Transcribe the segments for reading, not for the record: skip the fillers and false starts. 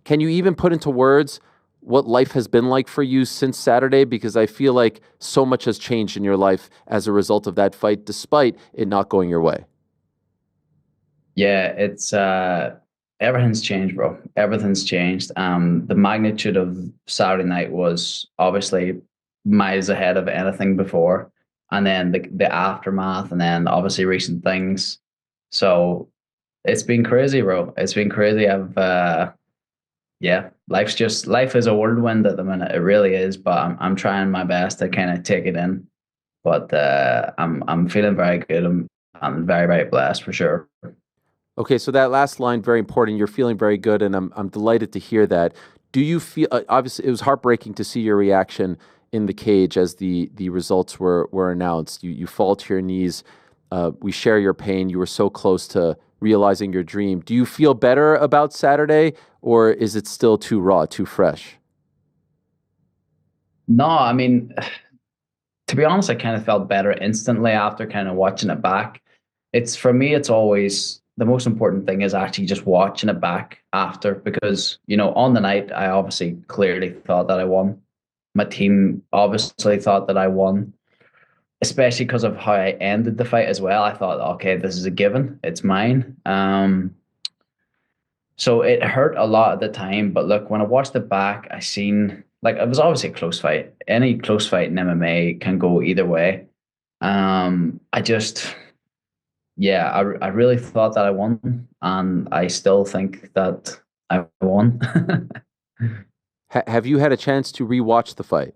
can you even put into words what life has been like for you since Saturday? Because I feel like so much has changed in your life as a result of that fight, despite it not going your way. Yeah, it's everything's changed, bro. Everything's changed. The magnitude of Saturday night was obviously miles ahead of anything before, and then the aftermath, and then obviously recent things. So it's been crazy, bro. It's been crazy. Yeah, life is a whirlwind at the minute. It really is, but I'm trying my best to kind of take it in. But I'm feeling very good. I'm very, very blessed for sure. Okay, so that last line, very important. You're feeling very good, and I'm delighted to hear that. Do you feel, obviously, it was heartbreaking to see your reaction in the cage as the results were announced. You fall to your knees. We share your pain. You were so close to realizing your dream. Do you feel better about Saturday, or is it still too raw, too fresh? No, I mean, to be honest, I kind of felt better instantly after kind of watching it back. It's for me, it's always the most important thing is actually just watching it back after because, on the night, I obviously clearly thought that I won. My team obviously thought that I won, especially because of how I ended the fight as well. I thought, okay, this is a given, it's mine. So it hurt a lot at the time, but look, when I watched it back, I seen like it was obviously a close fight. Any close fight in MMA can go either way. I just, yeah, I really thought that I won, and I still think that I won. Have you had a chance to rewatch the fight?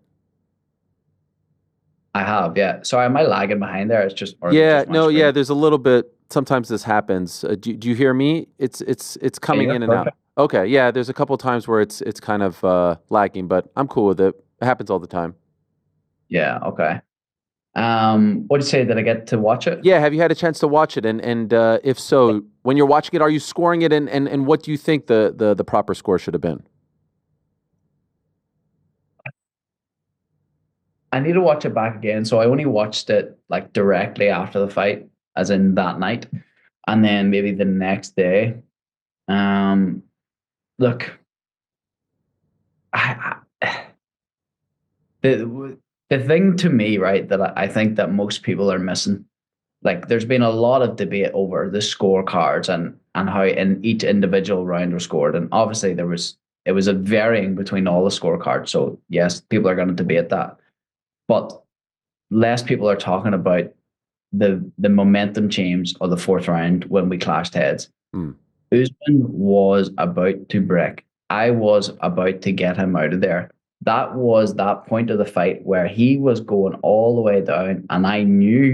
I have, yeah. Sorry, am I lagging behind there? It's just, or is it Yeah, just my no, yeah. screen? There's a little bit. Sometimes this happens. Do you hear me? It's Yeah, coming you're in and out. perfect. Okay, yeah. There's a couple times where it's kind of lagging, but I'm cool with it. It happens all the time. Yeah, okay. What did you say? Did I get to watch it? Yeah. Have you had a chance to watch it? And if so, when you're watching it, are you scoring it? And what do you think the proper score should have been? I need to watch it back again. So I only watched it like directly after the fight, as in that night, and then maybe the next day. Um, look, I the thing to me, right, that I think that most people are missing. Like, there's been a lot of debate over the scorecards and how in each individual round was scored, and obviously it was a varying between all the scorecards. So yes, people are going to debate that, but less people are talking about the momentum change of the fourth round when we clashed heads. Hmm. Usman was about to break. I was about to get him out of there. That was that point of the fight where he was going all the way down, and I knew,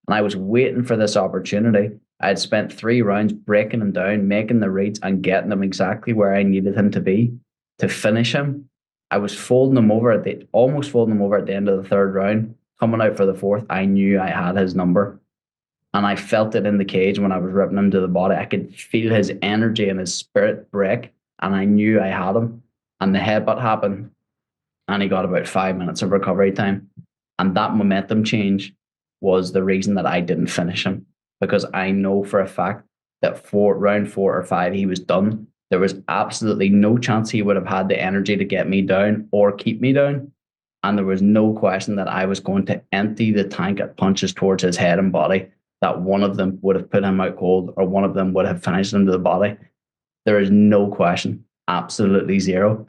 and I was waiting for this opportunity. I had spent 3 rounds breaking him down, making the reads, and getting him exactly where I needed him to be to finish him. I was folding him over almost folding him over at the end of the third round. Coming out for the fourth, I knew I had his number, and I felt it in the cage when I was ripping him to the body. I could feel his energy and his spirit break, and I knew I had him. And the headbutt happened, and he got about 5 minutes of recovery time. And that momentum change was the reason that I didn't finish him, because I know for a fact that for round 4 or 5, he was done. There was absolutely no chance he would have had the energy to get me down or keep me down. And there was no question that I was going to empty the tank at punches towards his head and body, that one of them would have put him out cold or one of them would have finished him to the body. There is no question, absolutely zero.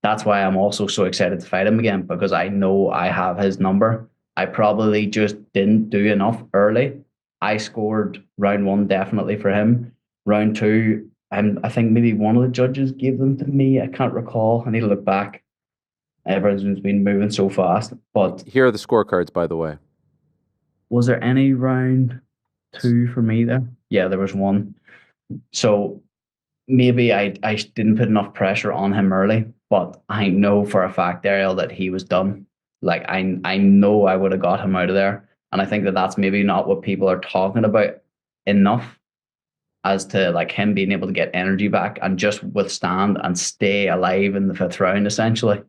That's why I'm also so excited to fight him again, because I know I have his number. I probably just didn't do enough early. I scored round 1 definitely for him. Round 2, I think maybe one of the judges gave them to me. I can't recall. I need to look back. Everyone's been moving so fast. But Here are the scorecards, by the way. was there any round 2 for me there? Yeah, there was one. So maybe I didn't put enough pressure on him early, but I know for a fact, Ariel, that he was done. Like, I know I would have got him out of there, and I think that that's maybe not what people are talking about enough, as to like him being able to get energy back and just withstand and stay alive in the fifth round, essentially.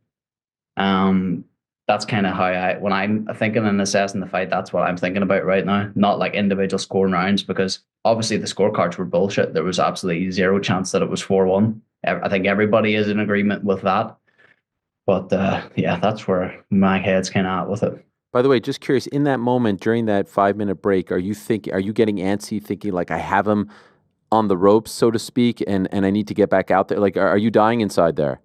Um, that's kind of how when I'm thinking and assessing the fight, that's what I'm thinking about right now. Not like individual scoring rounds, because obviously the scorecards were bullshit. There was absolutely zero chance that it was 4-1. I think everybody is in agreement with that. But yeah, that's where my head's kind of at with it. By the way, just curious, in that moment during that 5 minute break, are you getting antsy thinking like I have him on the ropes, so to speak, and I need to get back out there? Like, are you dying inside there?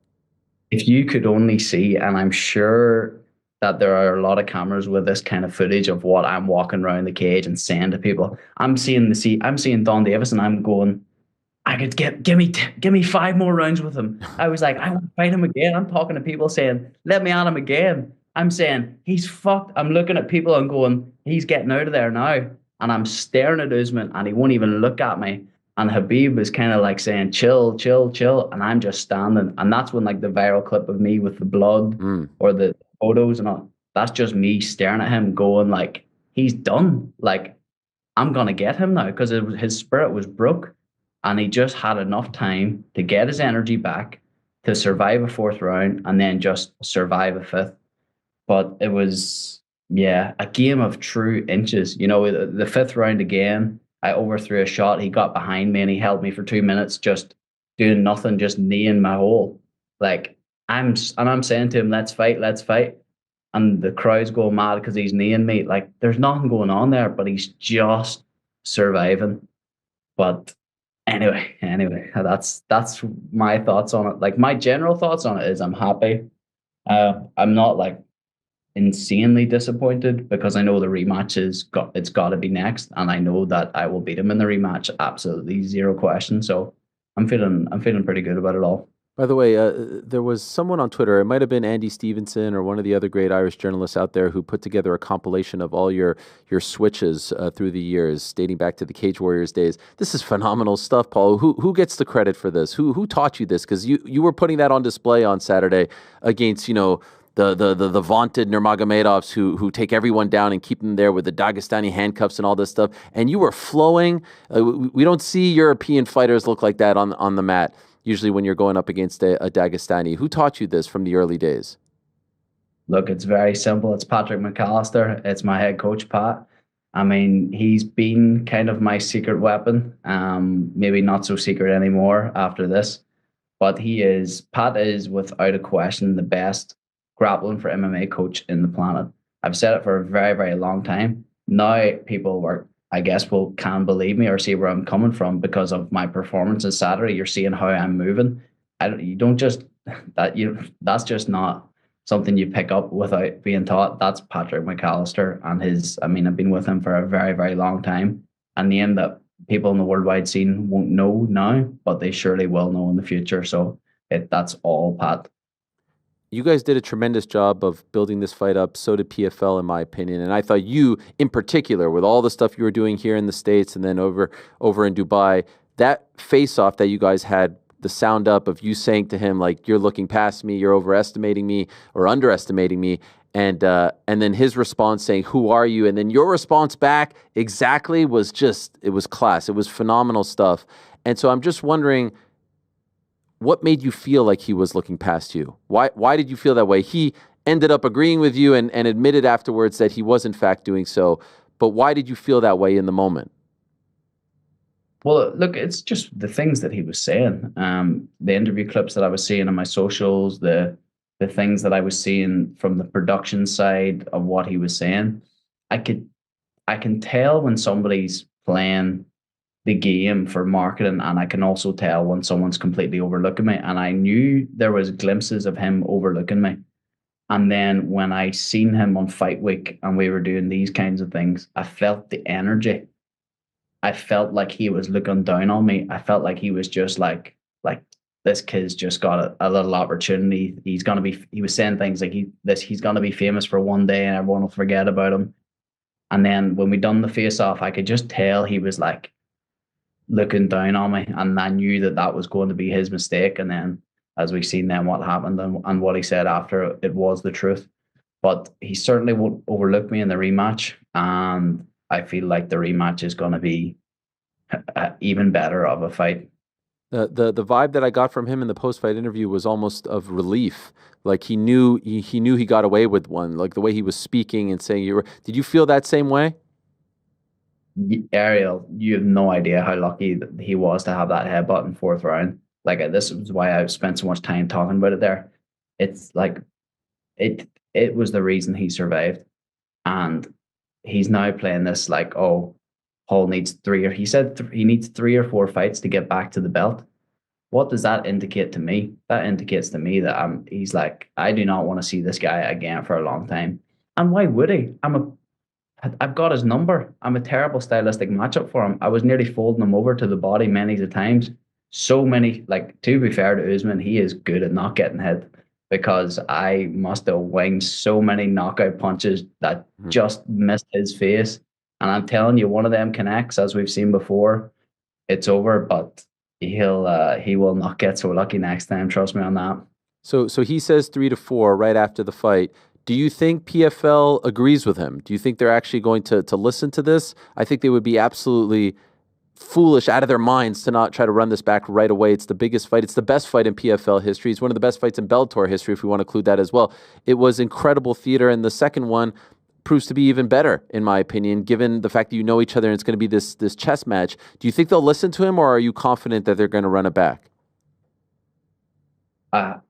If you could only see, and I'm sure that there are a lot of cameras with this kind of footage of what I'm walking around the cage and saying to people, I'm seeing Don Davis, and I'm going, I could give me 5 more rounds with him. I was like, I want to fight him again. I'm talking to people saying, let me at him again. I'm saying he's fucked. I'm looking at people and going, he's getting out of there now. And I'm staring at Usman and he won't even look at me. And Habib was kind of like saying, chill, chill, chill. And I'm just standing. And that's when like the viral clip of me with the blood Mm. or the photos and all, that's just me staring at him going like, he's done. Like, I'm gonna get him now because his spirit was broke, and he just had enough time to get his energy back to survive a fourth round and then just survive a fifth. But it was, yeah, a game of true inches. You know, the fifth round again, I overthrew a shot. He got behind me and he held me for 2 minutes, just doing nothing, just kneeing my hole. Like I'm saying to him, let's fight, let's fight. And the crowd's going mad because he's kneeing me. Like there's nothing going on there, but he's just surviving. But anyway, that's my thoughts on it. Like my general thoughts on it is I'm happy. I'm not like insanely disappointed because I know the rematch it's got to be next, and I know that I will beat him in the rematch, absolutely zero question. So I'm feeling pretty good about it all. By the way, there was someone on Twitter, it might have been Andy Stevenson or one of the other great Irish journalists out there who put together a compilation of all your switches through the years, dating back to the Cage Warriors days. This is phenomenal stuff, Paul. Who gets the credit for this? Who taught you this? Because you were putting that on display on Saturday against, the vaunted Nurmagomedovs who take everyone down and keep them there with the Dagestani handcuffs and all this stuff. And you were flowing. We don't see European fighters look like that on the mat. Usually when you're going up against a Dagestani. Who taught you this from the early days? Look, it's very simple. It's Patrick McAllister. It's my head coach, Pat. I mean, he's been kind of my secret weapon. Maybe not so secret anymore after this. But Pat is without a question the best grappling for MMA coach in the planet. I've said it for a very, very long time. Now people I guess, can believe me or see where I'm coming from because of my performance on Saturday. You're seeing how I'm moving. You don't just that's just not something you pick up without being taught. That's Patrick McAllister and I mean, I've been with him for a very, very long time. A name that people in the worldwide scene won't know now, but they surely will know in the future. So that's all Pat. You guys did a tremendous job of building this fight up. So did PFL, in my opinion. And I thought you, in particular, with all the stuff you were doing here in the States and then over in Dubai, that face-off that you guys had, the sound up of you saying to him, like, you're looking past me, you're overestimating me or underestimating me. And then his response saying, who are you? And then your response back exactly it was class. It was phenomenal stuff. And so I'm just wondering, what made you feel like he was looking past you? Why did you feel that way? He ended up agreeing with you and admitted afterwards that he was in fact doing so. But why did you feel that way in the moment? Well, look, it's just the things that he was saying. The interview clips that I was seeing on my socials, the things that I was seeing from the production side of what he was saying. I can tell when somebody's playing the game for marketing, and I can also tell when someone's completely overlooking me. And I knew there was glimpses of him overlooking me. And then when I seen him on fight week and we were doing these kinds of things, I felt the energy. I felt like he was looking down on me. I felt like he was just like this kid's just got a little opportunity. He was saying things like he's gonna be famous for one day and everyone will forget about him. And then when we done the face off, I could just tell he was like looking down on me, and I knew that was going to be his mistake. And then as we've seen then what happened and what he said after, it was the truth. But he certainly won't overlook me in the rematch, and I feel like the rematch is going to be even better of a fight. The vibe that I got from him in the post fight interview was almost of relief. Like he knew he got away with one. Like the way he was speaking and saying Did you feel that same way? Ariel, you have no idea how lucky he was to have that headbutt in fourth round. like this is why I've spent so much time talking about it there. It's like it was the reason he survived. And he's now playing this like, oh, Paul needs he said he needs 3 or 4 fights to get back to the belt. What does that indicate to me? That indicates to me that he's like, I do not want to see this guy again for a long time. And why would he? I've got his number. I'm a terrible stylistic matchup for him. I was nearly folding him over to the body many a times. So many, like, to be fair to Usman, he is good at not getting hit, because I must have winged so many knockout punches that just missed his face. And I'm telling you, one of them connects, as we've seen before, it's over. But he will not get so lucky next time. Trust me on that. So he says 3-4 right after the fight. Do you think PFL agrees with him? Do you think they're actually going to listen to this? I think they would be absolutely foolish, out of their minds, to not try to run this back right away. It's the biggest fight. It's the best fight in PFL history. It's one of the best fights in Bellator history, if we want to include that as well. It was incredible theater, and the second one proves to be even better, in my opinion, given the fact that you know each other and it's going to be this chess match. Do you think they'll listen to him, or are you confident that they're going to run it back?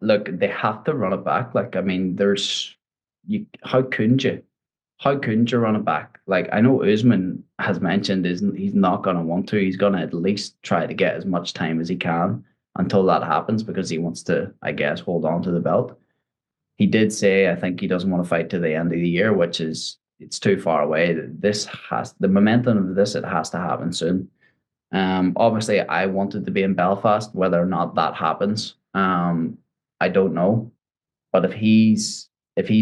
Look, they have to run it back. Like, I mean, how couldn't you? How couldn't you run it back? Like, I know Usman has mentioned he's not going to want to. He's going to at least try to get as much time as he can until that happens, because he wants to, I guess, hold on to the belt. He did say, I think he doesn't want to fight to the end of the year, which is, it's too far away. The momentum of this, it has to happen soon. Obviously, I wanted to be in Belfast. Whether or not that happens, I don't know. But if he's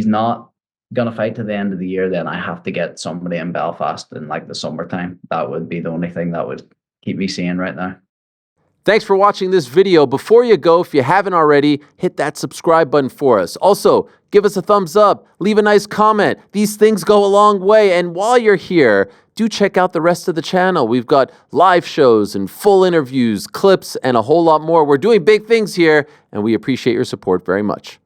not gonna fight to the end of the year, then I have to get somebody in Belfast in like the summertime. That would be the only thing that would keep me sane right now. Thanks for watching this video. Before you go, if you haven't already, hit that subscribe button for us. Also, give us a thumbs up, leave a nice comment. These things go a long way. And while you're here, do check out the rest of the channel. We've got live shows and full interviews, clips, and a whole lot more. We're doing big things here, and we appreciate your support very much.